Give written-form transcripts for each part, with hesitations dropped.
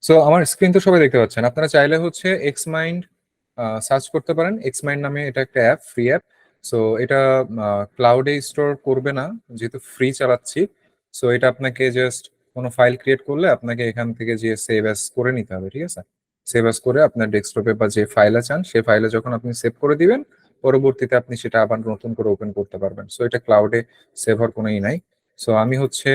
So আমার screen তো সবাই দেখতে পাচ্ছেন। আপনারা চাইলে হচ্ছে এক্স মাইন্ড সার্চ করতে পারেন। এক্স মাইন্ড নামে এটা একটা অ্যাপ, ফ্রি অ্যাপ। সো এটা ক্লাউডে স্টোর করবে না, যেহেতু ফ্রি চালাচ্ছি। সো এটা আপনাকে জাস্ট কোনো ফাইল ক্রিয়েট করলে আপনাকে এখান থেকে যে সেভ অ্যাজ করে নিতে হবে, ঠিক আছে? সেভ অ্যাজ করে আপনার ডেস্কটপে বা যে ফাইলে চান সেই ফাইলে যখন আপনি সেভ করে দিবেন, পরবর্তীতে আপনি সেটা আবার নতুন করে ওপেন করতে পারবেন। সো এটা ক্লাউডে সেভ হওয়ার কোনো নাই। সো আমি হচ্ছে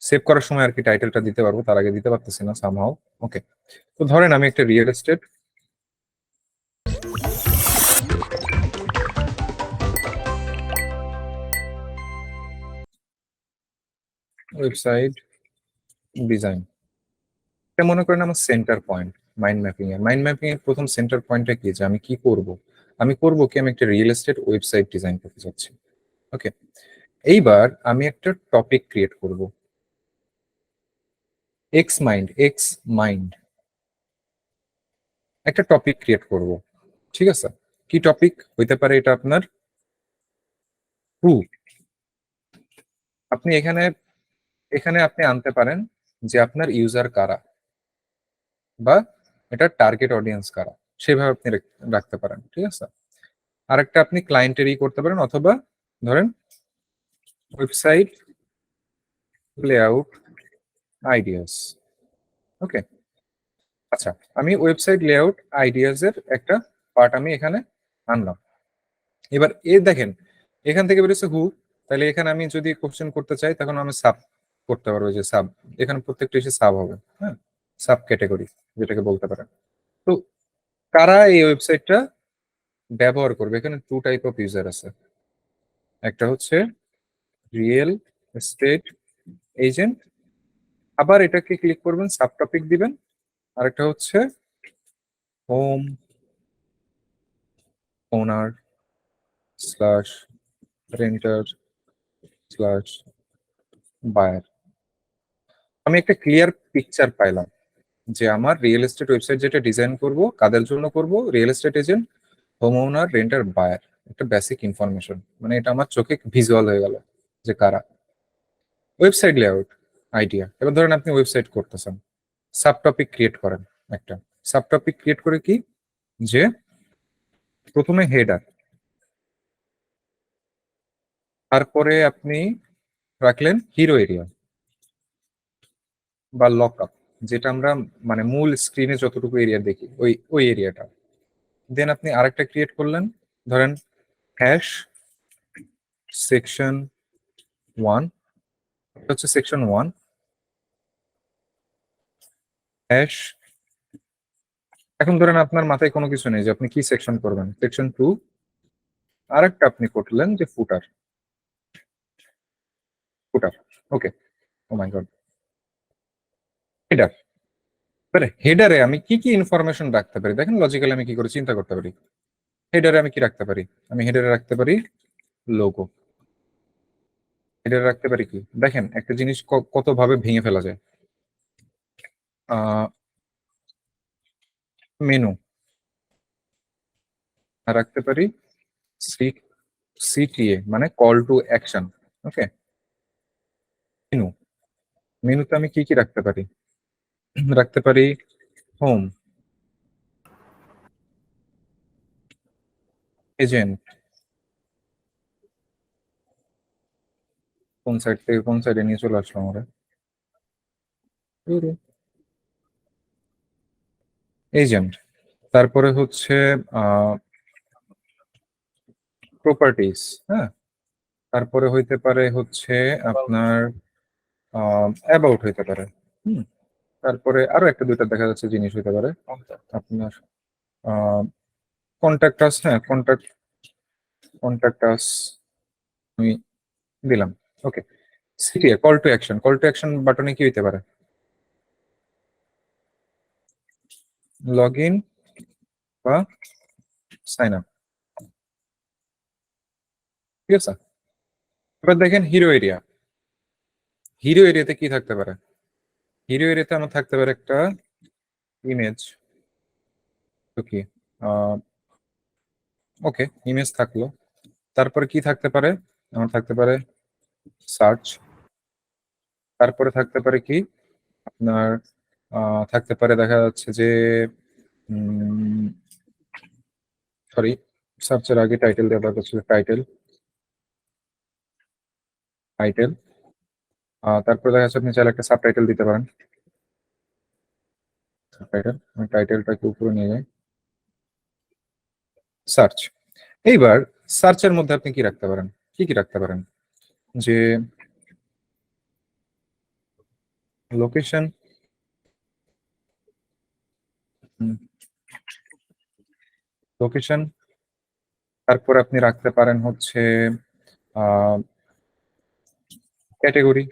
সেভ করার সময় আর কি টাইটেলটা দিতে পারবো, তার আগে দিতে পারতেছি না সামহাও। ওকে, তো ধরেন আমি একটা রিয়েল এস্টেট ওয়েবসাইট ডিজাইন, এটা মনে করেন আমার সেন্টার পয়েন্ট। মাইন্ড ম্যাপিং এর প্রথম সেন্টার পয়েন্টটা কি, যে আমি কি করব? আমি করব কি, আমি একটা রিয়েল এস্টেট ওয়েবসাইট ডিজাইন করতে চাচ্ছি। ওকে, এইবার আমি একটা টপিক ক্রিয়েট করব। এক্স মাইন্ড একটা টপিক ক্রিয়েট করব, ঠিক আছে? কি টপিক হইতে পারে এটা আপনার? হু। আপনি এখানে এখানে আপনি আনতে পারেন যে আপনার ইউজার কারা, বা এটা টার্গেট অডিয়েন্স কারা, সেভাবে আপনি রাখতে পারেন, ঠিক আছে? আরেকটা আপনি ক্লায়েন্টেরই করতে পারেন, অথবা ধরেন ওয়েবসাইট লেআউট আইডিয়াস। ওকে, আচ্ছা, আমি ওয়েবসাইট লেআউট আইডিয়াস এর একটা পার্ট আমি এখানে আনলাম। এবার দেখেন, এখান থেকে বেরোচ্ছে হু। তাহলে এখানে আমি যদি কোশ্চেন করতে চাই, তখন আমি সাব করতে পারবো, যে সাব, এখানে প্রত্যেকটা এসে সাব হবে। হ্যাঁ, সাব ক্যাটাগরি যেটাকে বলতে পারেন। তো কারা এই ওয়েবসাইটটা ব্যবহার করবে? এখানে টু টাইপ অফ ইউজার আছে। একটা হচ্ছে রিয়েল এস্টেট এজেন্ট, আবার এটাকে ক্লিক করবেন, সাব টপিক দিবেন। আরেকটা হচ্ছে হোম ওনার স্ল্যাশ রেন্টার স্ল্যাশ বায়ার। আমি একটা ক্লিয়ার পিকচার পাইলাম যে আমার রিয়েল এস্টেট ওয়েবসাইট যেটা ডিজাইন করব, কাদের জন্য করব? রিয়েল এস্টেট এজেন্ট, হোম ওনার, রেন্টার, বায়ার। একটা বেসিক ইনফরমেশন, মানে এটা আমার চোখে ভিজুয়াল হয়ে গেল যে কারা। ওয়েবসাইট লেআউট আইডিয়া, এবার ধরেন আপনি ওয়েবসাইট করতেছেন, সাব টপিক ক্রিয়েট করেন। একটা সাব টপিক ক্রিয়েট করে কি, যে প্রথমে হেডার, তারপরে আপনি রাখলেন হিরো এরিয়া বা লক আপ, যেটা আমরা মানে মূল স্ক্রিনে যতটুকু এরিয়া দেখি, ওই ওই এরিয়াটা। দেন আপনি আরেকটা ক্রিয়েট করলেন, ধরেন হ্যাশ সেকশন 1, হচ্ছে সেকশন 1 হ্যাশ। এখন ধরেন আপনার মাথায় কোনো কিছু নেই যে আপনি কি সেকশন করবেন, সেকশন 2। আরেকটা আপনি করলেন যে ফুটার, ফুটার। ওকে, ও মাই গড, হেডার। এবারে হেডারে আমি কি কি ইনফরমেশন রাখতে পারি? দেখেন লজিক্যালি আমি কি করে চিন্তা করতে পারি। হেডারে আমি কি রাখতে পারি? আমি হেডারে রাখতে পারি লোগো। হেডারে রাখতে পারি কি, দেখেন একটা জিনিস কত ভাবে ভেঙে ফেলা যায়। মেনু রাখতে পারি, সি সিটিএ মানে call to action. Okay, menu, মেনুতে আমি কি কি রাখতে পারি? রাখতে পারি হোম এজেন্ট, কোন সাইড থেকে কোন সাইডে নিয়ে চলে আসলো আমরা, এজেন্ট। তারপরে হচ্ছে প্রপার্টিস। হ্যাঁ, তারপরে হইতে পারে হচ্ছে আপনার অ্যাবাউট হইতে পারে। হুম, তারপরে আরো একটা দুইটা দেখা যাচ্ছে জিনিস হইতে পারে আপনার, কন্ট্যাক্ট আস। হ্যাঁ, কন্ট্যাক্ট আস আমি দিলাম। Okay, CTA call to action, call to action বাটনে কি হইতে পারে? লগ ইন বা সাইন আপ, ঠিক আছে? এবার দেখেন হিরো এরিয়া, হিরো এরিয়াতে কি থাকতে পারে? হিরো এরিয়াতে আমার থাকতে পারে একটা ইমেজ। তো কি, ওকে, ইমেজ থাকলো। তারপরে কি থাকতে পারে? আমার থাকতে পারে সার্চ। তারপরে থাকতে পারে কি আপনার থাকতে পারে দেখা যাচ্ছে যে সরি, সার্চের আগে টাইটেল দেওয়া দরকার ছিল, টাইটেল টাইটেল। তারপরে দেখা যাচ্ছে আপনি চাইলে একটা সাবটাইটেল দিতে পারেন। সাবটাইটেল, আমি টাইটেলটাকে উপরে নিয়ে যাই। সার্চ। এইবার সার্চের মধ্যে আপনি কি রাখতে পারেন, কি কি রাখতে পারেন, যে লোকেশন, লোকেশন, তারপর আপনি রাখতে পারেন হচ্ছে ক্যাটেগরি।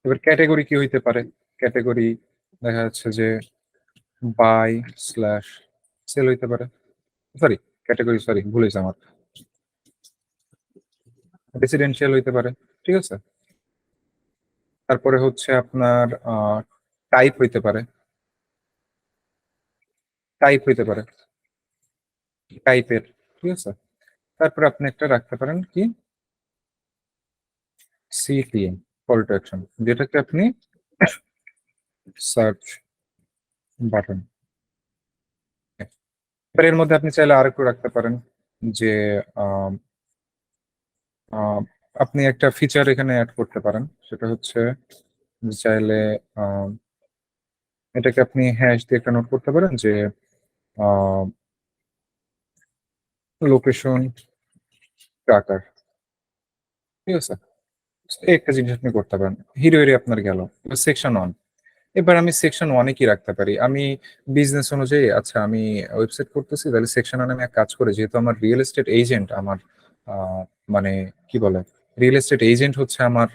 এবার ক্যাটেগরি কি হইতে পারে, ক্যাটেগরি দেখা যাচ্ছে যে বাই স্ল্যাশ সেল হইতে পারে, সরি ক্যাটেগরি, সরি ভুল হয়েছে আমার, রেসিডেন্সিয়াল হইতে পারে, ঠিক আছে। তারপরে হচ্ছে আপনার টাইপ হইতে পারে, টাইপ হইতে পারে, টাইপের, ঠিক আছে। তারপরে আপনি একটা রাখতে পারেন কি, সিটিএম, কল টু অ্যাকশন, যেটাকে আপনি সার্চ বাটন। এবার এর মধ্যে আপনি চাইলে আরেকটু রাখতে পারেন, যে আম, আম, আপনি একটা ফিচার এখানে অ্যাড করতে পারেন, সেটা হচ্ছে চাইলে আম, এটাকে আপনি হ্যাশ দিয়ে একটা নোট করতে পারেন যে লোকেশন ট্র্যাকার, ঠিক আছে। এই একটা জিনিস আপনি করতে পারেন, হিরো এরিয়া আপনার গেল। Section one. এবার আমি সেকশন ওয়ানে কি রাখতে পারি, আমি বিজনেস অনুযায়ী, আচ্ছা আমি ওয়েবসাইট করতেছি, তাহলে সেকশন ওয়ানে আমি এক কাজ করে, যেহেতু আমার রিয়েল এস্টেট এজেন্ট আমার, আহ, মানে কি বলে, রিয়েল এস্টেট এজেন্ট হচ্ছে আমার,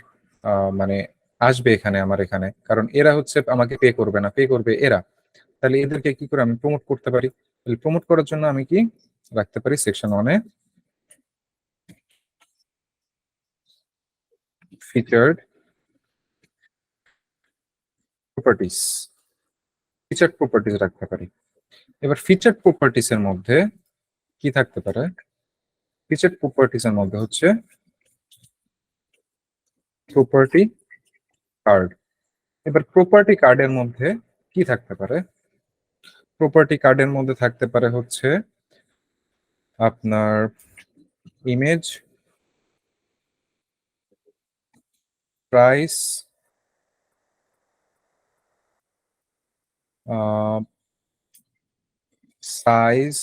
মানে আসবে এখানে আমার এখানে, কারণ এরা হচ্ছে আমাকে পে করবে না, পে করবে এরা। তাহলে এদেরকে কি করে আমি প্রমোট করতে পারি, তাহলে প্রমোট করার জন্য আমি কি রাখতে পারি, সেকশন ওয়ানে ফিচার্ড প্রপার্টিস, ফিচার্ড প্রপার্টিস রাখতে পারি। এবার ফিচার্ড প্রপার্টিস এর মধ্যে কি থাকতে পারে, ফিচার্ড প্রপার্টিস এর মধ্যে হচ্ছে প্রপার্টি কার্ড। এবার প্রপার্টি কার্ডের মধ্যে কি থাকতে পারে, প্রপার্টি কার্ডের মধ্যে থাকতে পারে হচ্ছে আপনার ইমেজ, প্রাইস, সাইজ,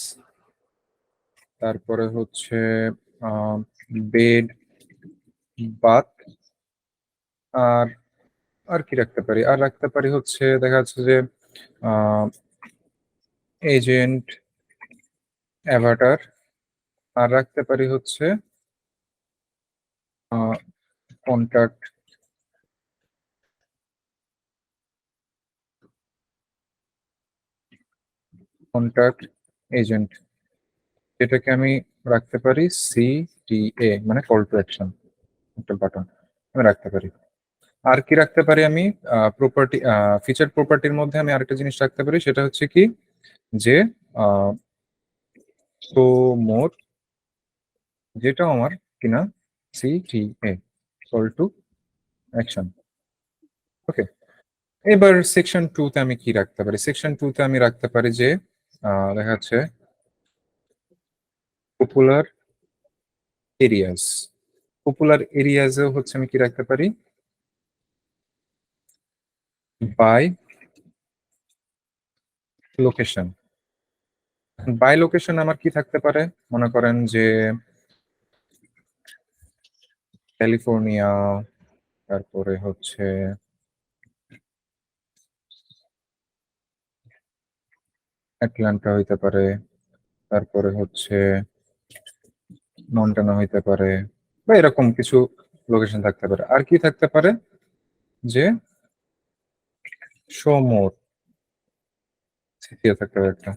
তারপরে হচ্ছে বেড, বাথ, আর আর কি রাখতে পারি, আর রাখতে পারি হচ্ছে দেখা যাচ্ছে যে এজেন্ট, অ্যাভাটার, আর রাখতে পারি হচ্ছে কন্ট্যাক্ট, কন্ট্যাক্ট এজেন্ট, এটাকে আমি রাখতে পারি সিটিএ, মানে কল টু অ্যাকশন, একটা বাটন আমি রাখতে পারি। আর কি রাখতে পারি আমি, প্রপার্টি, ফিচার প্রপার্টির মধ্যে আমি আরেকটা জিনিস রাখতে পারি, সেটা হচ্ছে কি, যে সো মোর, যেটা আমার কিনা সিটিএ, কল টু অ্যাকশন। ওকে। এবার সেকশন টু তে আমি কি রাখতে পারি, সেকশন টু তে আমি রাখতে পারি যে দেখা যাচ্ছে পপুলার এরিয়াস, পপুলার এরিয়াজেও হচ্ছে আমি কি রাখতে পারি, বাই লোকেশন। বাই লোকেশন আমার কি থাকতে পারে, মনে করেন যে ক্যালিফোর্নিয়া, তারপরে হচ্ছে অ্যাটলান্টা হইতে পারে, তারপরে হচ্ছে মন্টানা হইতে পারে, বা এরকম কিছু লোকেশন থাকতে পারে। আর কি থাকতে পারে, যে শো মোর, থাকতে পারে একটা।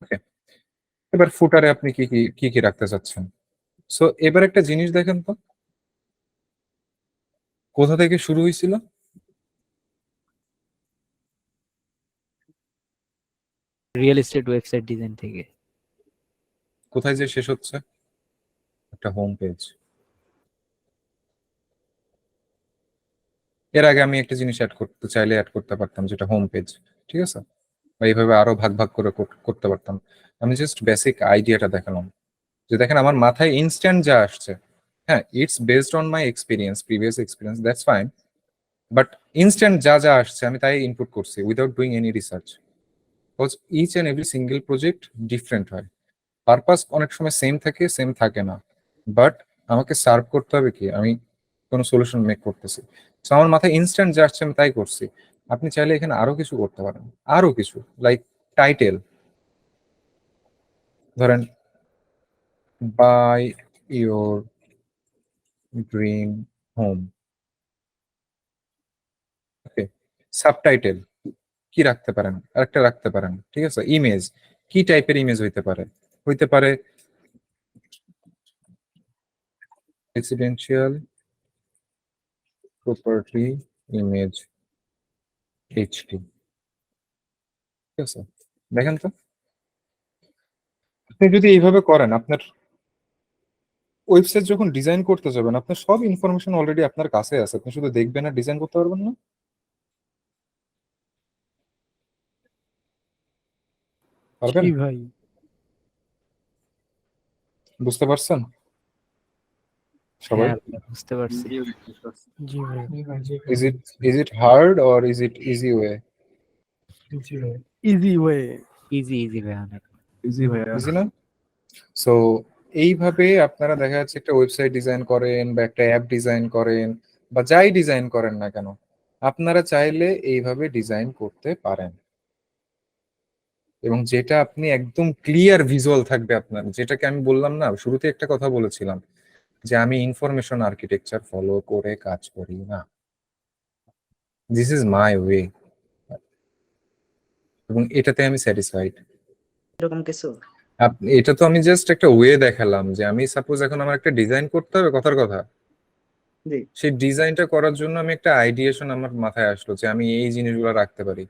ওকে। এবার ফুটারে আপনি কি কি কি কি রাখতে চাচ্ছেন। সো এবার একটা জিনিস দেখেন তো, কোথা থেকে শুরু হয়েছিল, রিয়েল এস্টেট ওয়েবসাইট ডিজাইন থেকে। কোথায় যে শেষ হচ্ছে, একটা হোম পেজ। এর আগে আমি একটা জিনিস অ্যাড করতে চাইলে অ্যাড করতে পারতাম, যেটা হোম পেজ, ঠিক আছে, বা এইভাবে আরো ভাগ ভাগ করে করতে পারতাম। আমি জাস্ট বেসিক আইডিয়াটা দেখালাম, যে দেখেন আমার মাথায় ইনস্ট্যান্ট যা আসছে, হ্যাঁ it's based on my experience, previous experience, that's fine, but instant যা যা আসছে আমি তাই ইনপুট করছি without doing any research. Because each and every single project different হয়, পারপাস অনেক সময় সেম থাকে, সেম থাকে না, বাট আমাকে সার্ভ করতে হবে কি, আমি কোনো সলিউশন মেক করতেছি। তো আমার মাথায় ইনস্ট্যান্ট যা আসছে আমি তাই করছি। আপনি চাইলে এখানে আরো কিছু করতে পারেন, আরো কিছু, লাইক টাইটেল, ধরেন by your dream home, okay. Subtitle কি রাখতে পারেন, আরেকটা রাখতে পারেন, ঠিক আছে। ইমেজ, কি টাইপের ইমেজ হইতে পারে, হইতে পারে রেসিডেন্সিয়াল প্রপার্টি ইমেজ এইচডি, ঠিক আছে। দেখেন তো, আপনি যদি এইভাবে করেন, আপনার ওয়েবসাইট যখন ডিজাইন করতে যাবেন, আপনার সব ইনফরমেশন অলরেডি আপনার কাছে আছে, আপনি শুধু দেখবেন আর ডিজাইন করতে পারবেন না। পারবেন? জি ভাই। বুঝতে পারছেন সবাই? হ্যাঁ ভাই, বুঝতে পারছি। জি ভাই। Is it is it hard or is it easy way? Easy way. Easy easy ভাই, অনেক ইজি না? সো এইভাবে আপনারা দেখা যাচ্ছে একটা ওয়েবসাইট ডিজাইন করেন বা একটা অ্যাপ ডিজাইন করেন বা যাই ডিজাইন করেন না কেন, আপনারা চাইলে এইভাবে ডিজাইন করতে পারেন। এবং যেটা আপনি একদম ক্লিয়ার ভিজুয়াল থাকবে আপনার, যেটাকে আমি বললাম না শুরুতে একটা কথা বলেছিলাম, যে আমি ইনফরমেশন আর্কিটেকচার ফলো করে কাজ করি না, দিস ইজ মাই ওয়ে, এবং এটাতে আমি স্যাটিসফাইড। এরকম কিছু। এটা তো আমি জাস্ট একটা ওয়ে দেখালাম, যে আমি সাপোজ এখন আমার একটা ডিজাইন করতে হবে, কথার কথা, জি। সেই ডিজাইনটা করার জন্য আমি একটা আইডিয়েশন আমার মাথায় আসলো যে আমি এই জিনিসগুলো রাখতে পারি।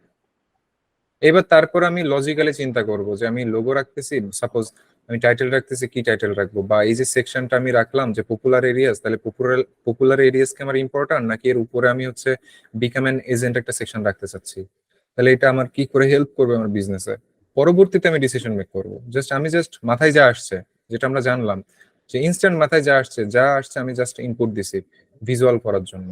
এবার তারপর আমি লজিক্যালি চিন্তা করব যে আমি লোগো রাখতেছি, সাপোজ আমি টাইটেল রাখতেছি, কি টাইটেল রাখবো, বা এই যে সেকশনটা আমি রাখলাম যে পপুলার এরিয়াস, তাহলে পপুলার এরিয়াস কি আমার ইম্পর্টেন্ট, নাকি এর উপরে আমি হচ্ছে বিকাম অ্যান এজেন্ট একটা সেকশন রাখতে চাচ্ছি, তাহলে এটা আমার কি করে হেল্প করবে আমার বিজনেসে। পরবর্তীতে আমি ডিসিশন মেক করবো। আমি জাস্ট মাথায় যা আসছে, যেটা আমরা জানলাম, যে ইনস্ট্যান্ট মাথায় যা আসছে আমি জাস্ট ইনপুট দিছি ভিজুয়াল করার জন্য।